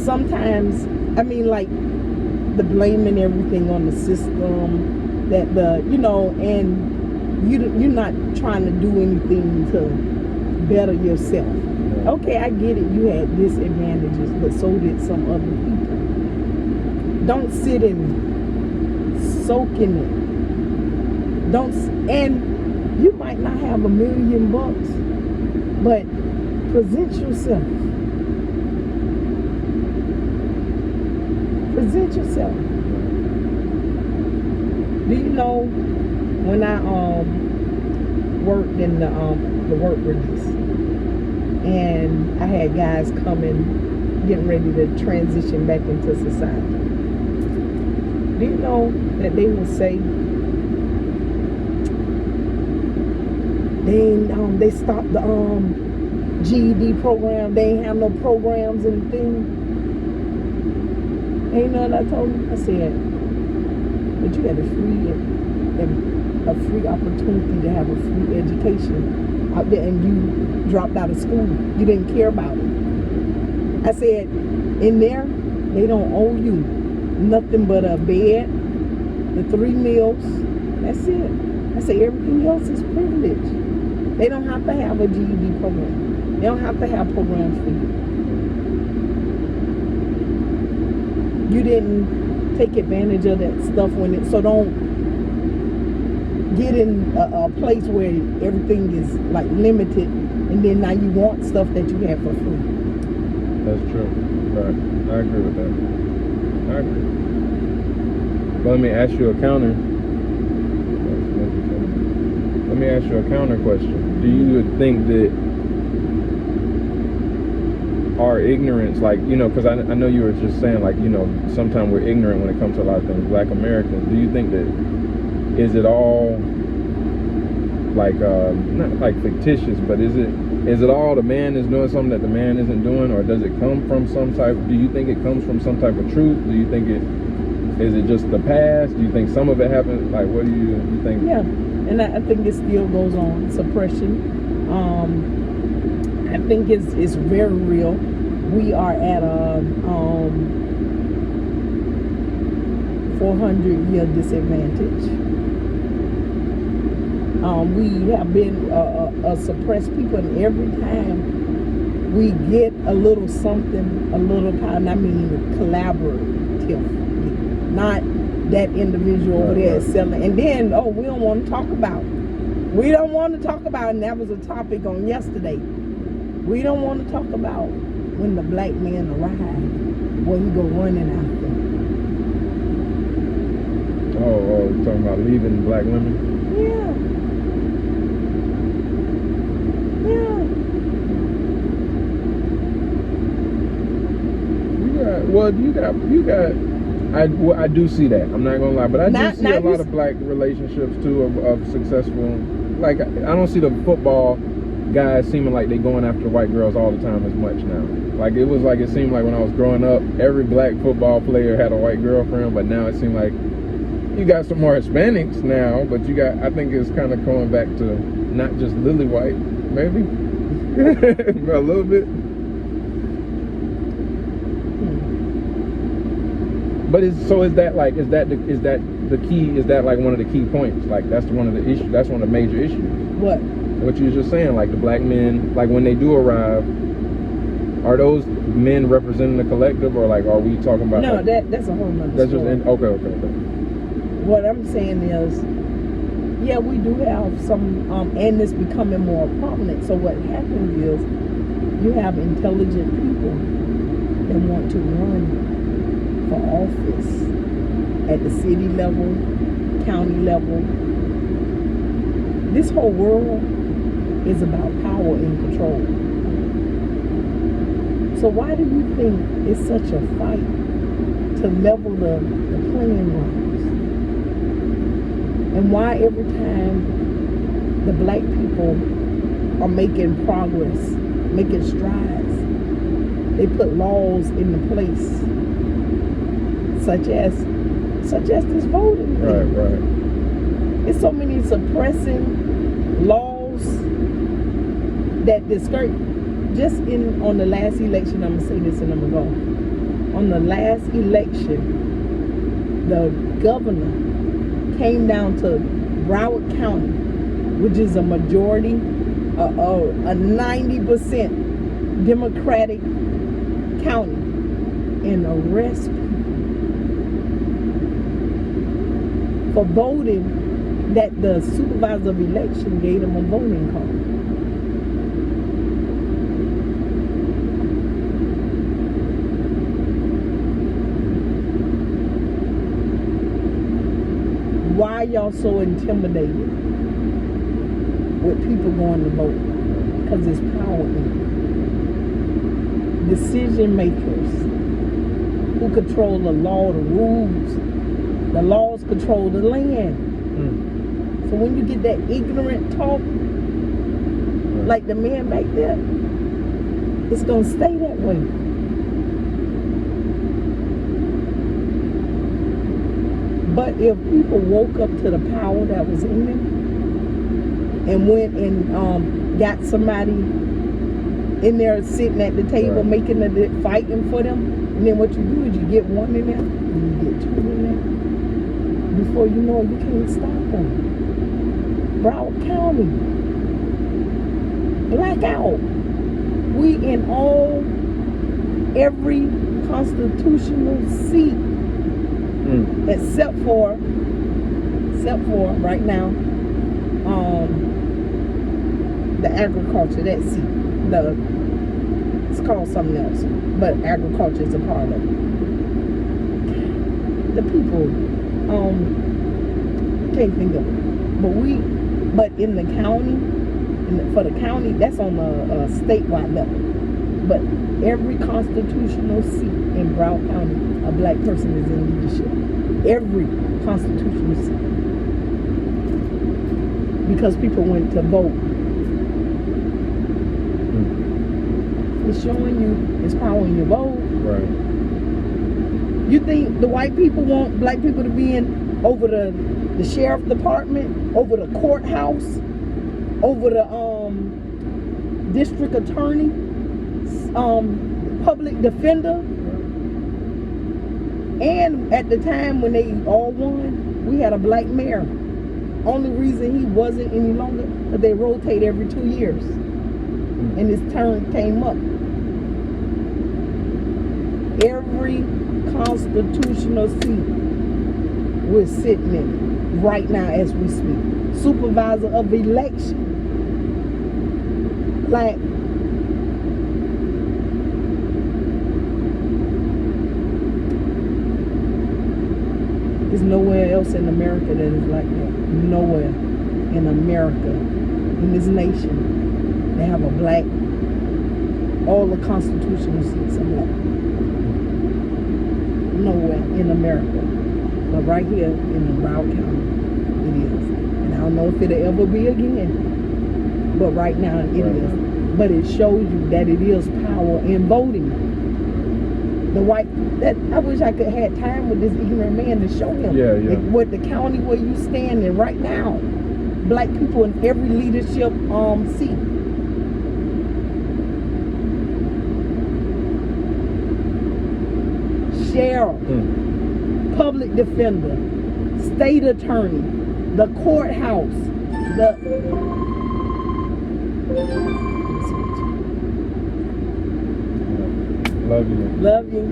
sometimes, I mean, like, the blaming everything on the system, that and you're not trying to do anything to better yourself. Okay, I get it, you had disadvantages, but so did some other people. Don't sit and soak in it. And you might not have $1 million, but present yourself. Present yourself. Do you know when I worked in the work release, and I had guys coming, getting ready to transition back into society? Do you know that they will say they stopped the GED program, they ain't have no programs and things? Ain't nothing I told them. I said, but you had a free opportunity to have a free education out there, and you dropped out of school. You didn't care about it. I said, in there, they don't owe you nothing but a bed, the 3 meals. That's it. I say everything else is privilege. They don't have to have a GED program. They don't have to have programs for you. You didn't take advantage of that stuff so don't get in a place where everything is like limited, and then now you want stuff that you have for free. That's true. Right. I agree with that. I agree. But let me ask you a counter. Let me ask you a counter question. Do you think that our ignorance, like, because I know you were just saying, like, sometimes we're ignorant when it comes to a lot of things, Black Americans. Do you think that, is it all like, not like fictitious, but is it all the man is doing something that the man isn't doing, or does it come from some type, do you think it comes from some type of truth? Do you think is it just the past? Do you think some of it happened? Like, what do you think? Yeah, and I think it still goes on, suppression. I think it's very real. We are at a 400-year disadvantage. We have been a suppressed people, and every time we get a little something, a little kind, I mean collaborative, not that individual over there selling. And then, we don't want to talk about. We don't want to talk about, and that was a topic on yesterday. We don't want to talk about when the black man arrived, what he go running after. Oh, you're talking about leaving black women? Yeah. You got. I do see that. I'm not gonna lie, but I do see a lot of black relationships too of successful. Like, I don't see the football guys seeming like they going after white girls all the time as much now. Like, it seemed like when I was growing up, every black football player had a white girlfriend, but now it seemed like you got some more Hispanics now, but I think it's kind of going back to not just lily white, maybe, a little bit. But is that the key? Is that like one of the key points? Like, that's one of the issues. That's one of the major issues. What you were just saying, like the black men, like when they do arrive, are those men representing the collective, or like are we talking about? No, that's a whole nother that's story. Just okay. What I'm saying is, yeah, we do have some, and it's becoming more prominent. So what happens is, you have intelligent people that want to run for office at the city level, county level. This whole world is about power and control. So why do you think it's such a fight to level the playing grounds? And why every time the black people are making progress, making strides, they put laws into place, such as this voting thing. Right. There's so many suppressing laws that discourage. Just on the last election, I'm gonna say this and I'm gonna go. on the last election, the governor came down to Broward County, which is a majority, a 90% Democratic county, and arrest people for voting that the supervisor of election gave them a voting card. Why y'all so intimidated with people going to vote? Because there's power in it. Decision makers who control the law, the rules. The laws control the land. So when you get that ignorant talk, like the man back there, it's going to stay that way. But if people woke up to the power that was in them and went and got somebody in there sitting at the table, making the fighting for them, and then what you do is you get one in there, and you get two in there. Before you know it, you can't stop them. Broward County, blackout. We in every constitutional seat, except for right now, the agriculture, that seat. It's called something else, but agriculture is a part of it. The people, can't think of it. But in the county, for the county, that's on a statewide level. But every constitutional seat in Broward County, a black person is in leadership. Every constitutional seat. Because people went to vote. It's showing you it's power in your vote. Right. You think the white people want black people to be in over the sheriff department, over the courthouse, over the district attorney, public defender? And at the time when they all won, we had a black mayor. Only reason he wasn't any longer because they rotate every 2 years, and his term came up. Every constitutional seat we're sitting in right now as we speak. Supervisor of election. Like, there's nowhere else in America that is like that. Nowhere in America, in this nation, they have a black, all the constitutional seats are black. Nowhere in America. But right here in Broward County, it is. And I don't know if it'll ever be again. But right now, it is. But it shows you that it is power in voting. I wish I could have time with this ignorant man to show him what the county where you stand in right now. Black people in every leadership seat. Sheriff, public defender, state attorney, the courthouse, Love you. Love you.